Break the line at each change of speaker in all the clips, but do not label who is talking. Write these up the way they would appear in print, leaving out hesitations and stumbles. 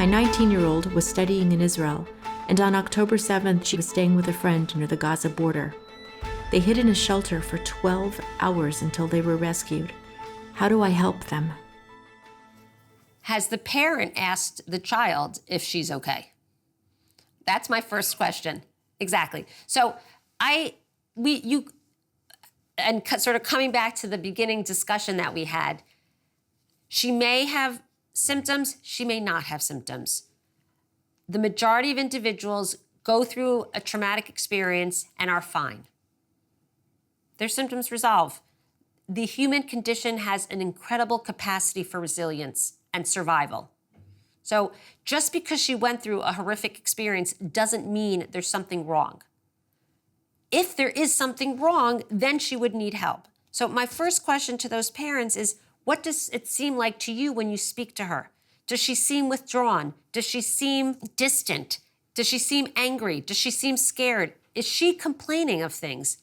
My 19-year-old was studying in Israel, and on October 7th, she was staying with a friend near the Gaza border. They hid in a shelter for 12 hours until they were rescued. How do I help them?
Has the parent asked the child if she's okay? That's my first question. Exactly. So sort of coming back to the beginning discussion that we had, she may have symptoms, she may not have symptoms. The majority of individuals go through a traumatic experience and are fine. Their symptoms resolve. The human condition has an incredible capacity for resilience and survival. So just because she went through a horrific experience doesn't mean there's something wrong. If there is something wrong, then she would need help. So my first question to those parents is, what does it seem like to you when you speak to her? Does she seem withdrawn? Does she seem distant? Does she seem angry? Does she seem scared? Is she complaining of things?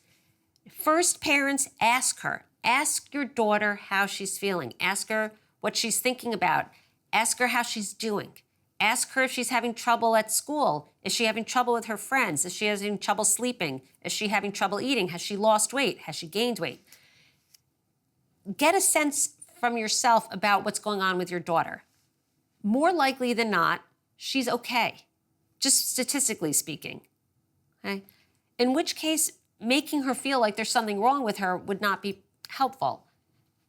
First, parents, ask her. Ask your daughter how she's feeling. Ask her what she's thinking about. Ask her how she's doing. Ask her if she's having trouble at school. Is she having trouble with her friends? Is she having trouble sleeping? Is she having trouble eating? Has she lost weight? Has she gained weight? Get a sense from yourself about what's going on with your daughter. More likely than not, she's okay, just statistically speaking. Okay? In which case, making her feel like there's something wrong with her would not be helpful.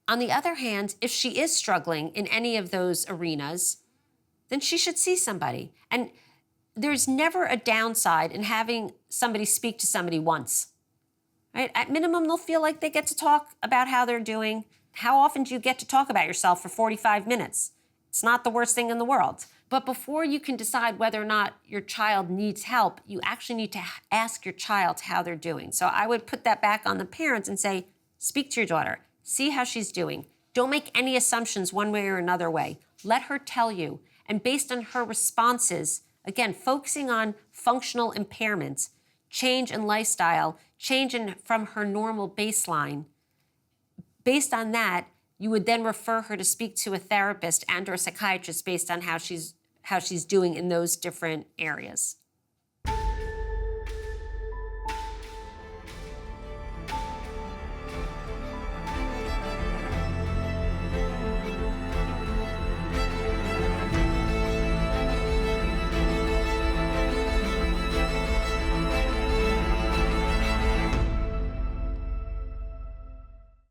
On the other hand, if she is struggling in any of those arenas, then she should see somebody. And there's never a downside in having somebody speak to somebody once. Right? At minimum, they'll feel like they get to talk about how they're doing. How often do you get to talk about yourself for 45 minutes? It's not the worst thing in the world. But before you can decide whether or not your child needs help, you actually need to ask your child how they're doing. So I would put that back on the parents and say, speak to your daughter. See how she's doing. Don't make any assumptions one way or another way. Let her tell you. And based on her responses, again, focusing on functional impairments, change in lifestyle, from her normal baseline, based on that, you would then refer her to speak to a therapist and or a psychiatrist based on how she's doing in those different areas.